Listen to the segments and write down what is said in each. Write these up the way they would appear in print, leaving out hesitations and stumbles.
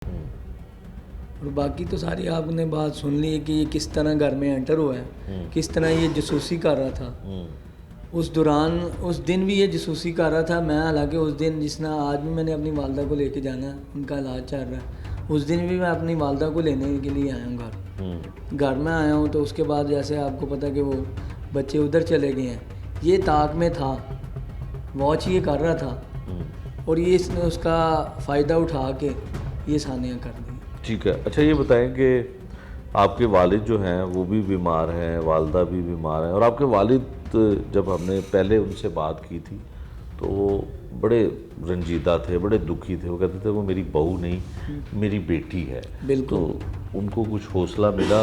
اور باقی تو ساری آپ نے بات سن لی ہے کہ یہ کس طرح گھر میں انٹر ہوا ہے، کس طرح یہ جاسوسی کر رہا تھا اس دوران. اس دن بھی یہ جاسوسی کر رہا تھا. میں حالانکہ اس دن جس طرح آج بھی میں نے اپنی والدہ کو لے کے جانا ہے، ان کا علاج چل رہا ہے، اس دن بھی میں اپنی والدہ کو لینے کے لیے آیا ہوں گھر میں آیا ہوں. تو اس کے بعد جیسے آپ کو پتہ کہ وہ بچے ادھر چلے گئے ہیں، یہ طاق میں تھا، واچ یہ کر رہا تھا، اور یہ اس نے اس کا فائدہ اٹھا کے یہ ثانیہ کر دی. ٹھیک ہے. اچھا یہ بتائیں کہ آپ کے والد جو ہیں وہ بھی بیمار ہیں، والدہ بھی بیمار ہیں، اور آپ کے والد جب ہم نے پہلے ان سے بات کی تھی تو وہ بڑے رنجیدہ تھے، بڑے دکھی تھے. وہ کہتے تھے وہ میری بہو نہیں، میری بیٹی ہے. بالکل. تو ان کو کچھ حوصلہ ملا؟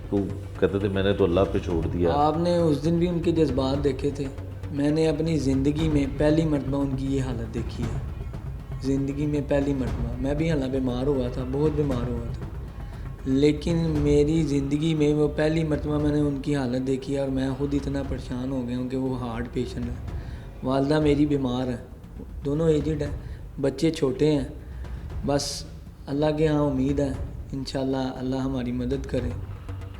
تو کہتے تھے میں نے تو اللہ پہ چھوڑ دیا. آپ نے اس دن بھی ان کے جذبات دیکھے تھے. میں نے اپنی زندگی میں پہلی مرتبہ ان کی یہ حالت دیکھی ہے، زندگی میں پہلی مرتبہ. میں بھی حالانکہ بیمار ہوا تھا، بہت بیمار ہوا تھا، لیکن میری زندگی میں وہ پہلی مرتبہ میں نے ان کی حالت دیکھی ہے. اور میں خود اتنا پریشان ہو گیا ہوں کہ وہ ہارٹ پیشنٹ ہے. والدہ میری بیمار ہے، دونوں ایجڈ ہیں، بچے چھوٹے ہیں. بس اللہ کے ہاں امید ہے، انشاءاللہ اللہ ہماری مدد کرے،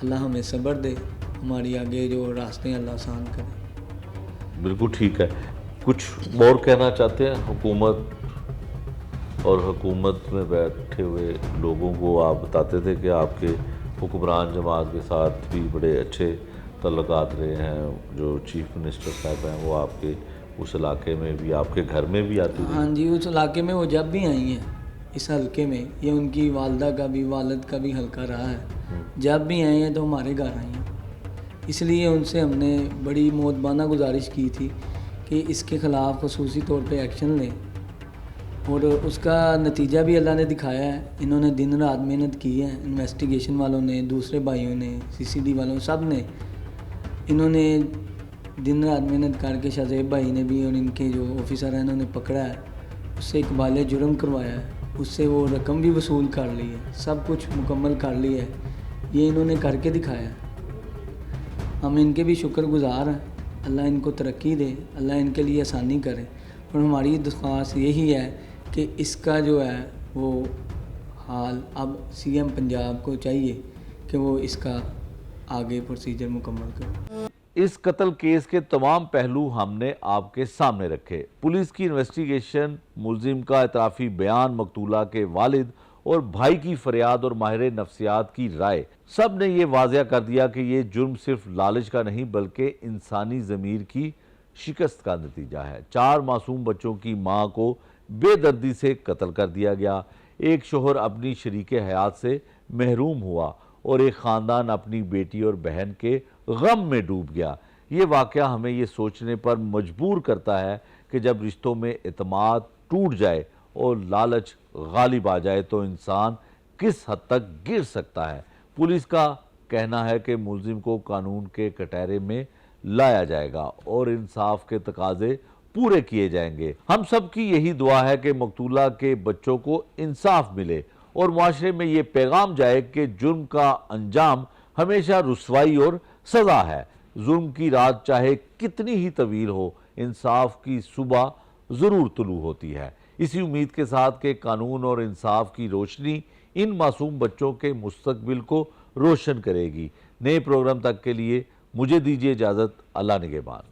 اللہ ہمیں صبر دے، ہماری آگے جو راستے ہیں اللہ آسان کرے. بالکل ٹھیک ہے. کچھ اور کہنا چاہتے ہیں حکومت اور حکومت میں بیٹھے ہوئے لوگوں کو؟ آپ بتاتے تھے کہ آپ کے حکمران جماعت کے ساتھ بھی بڑے اچھے تعلقات رہے ہیں، جو چیف منسٹر صاحب ہیں وہ آپ کے اس علاقے میں بھی، آپ کے گھر میں بھی آتی رہی. ہاں جی، اس علاقے میں وہ جب بھی آئی ہیں، اس حلقے میں، یہ ان کی والدہ کا بھی والد کا بھی حلقہ رہا ہے، جب بھی آئے ہیں تو ہمارے گھر آئی ہیں. اس لیے ان سے ہم نے بڑی مؤدبانہ گزارش کی تھی کہ اس کے خلاف خصوصی طور پہ ایکشن لیں، اور اس کا نتیجہ بھی اللہ نے دکھایا ہے. انہوں نے دن رات محنت کی ہے، انویسٹیگیشن والوں نے، دوسرے بھائیوں نے، CCD والوں، سب نے، انہوں نے دن رات محنت کر کے شہزیب بھائی نے بھی، اور ان کے جو آفیسر ہیں انہوں نے پکڑا ہے، اس سے اقبال جرم کروایا ہے، اس سے وہ رقم بھی وصول کر لی ہے، سب کچھ مکمل کر لی ہے. یہ انہوں نے کر کے دکھایا ہے. ہم ان کے بھی شکر گزار ہیں. اللہ ان کو ترقی دے، اللہ ان کے لیے آسانی کرے. اور ہماری درخواست یہی ہے کہ اس کا جو ہے وہ حال اب CM پنجاب کو چاہیے کہ وہ اس کا آگے پروسیجر مکمل کرے. اس قتل کیس کے تمام پہلو ہم نے آپ کے سامنے رکھے. پولیس کی انویسٹیگیشن، ملزم کا اعترافی بیان، مقتولہ کے والد اور بھائی کی فریاد اور ماہر نفسیات کی رائے، سب نے یہ واضح کر دیا کہ یہ جرم صرف لالچ کا نہیں بلکہ انسانی ضمیر کی شکست کا نتیجہ ہے. 4 معصوم بچوں کی ماں کو بے دردی سے قتل کر دیا گیا، ایک شوہر اپنی شریک حیات سے محروم ہوا، اور ایک خاندان اپنی بیٹی اور بہن کے غم میں ڈوب گیا. یہ واقعہ ہمیں یہ سوچنے پر مجبور کرتا ہے کہ جب رشتوں میں اعتماد ٹوٹ جائے اور لالچ غالب آ جائے تو انسان کس حد تک گر سکتا ہے. پولیس کا کہنا ہے کہ ملزم کو قانون کے کٹہرے میں لایا جائے گا اور انصاف کے تقاضے پورے کیے جائیں گے. ہم سب کی یہی دعا ہے کہ مقتولہ کے بچوں کو انصاف ملے اور معاشرے میں یہ پیغام جائے کہ جرم کا انجام ہمیشہ رسوائی اور سزا ہے. ظلم کی رات چاہے کتنی ہی طویل ہو، انصاف کی صبح ضرور طلوع ہوتی ہے. اسی امید کے ساتھ کہ قانون اور انصاف کی روشنی ان معصوم بچوں کے مستقبل کو روشن کرے گی. نئے پروگرام تک کے لیے مجھے دیجیے اجازت. اللہ نگہبان.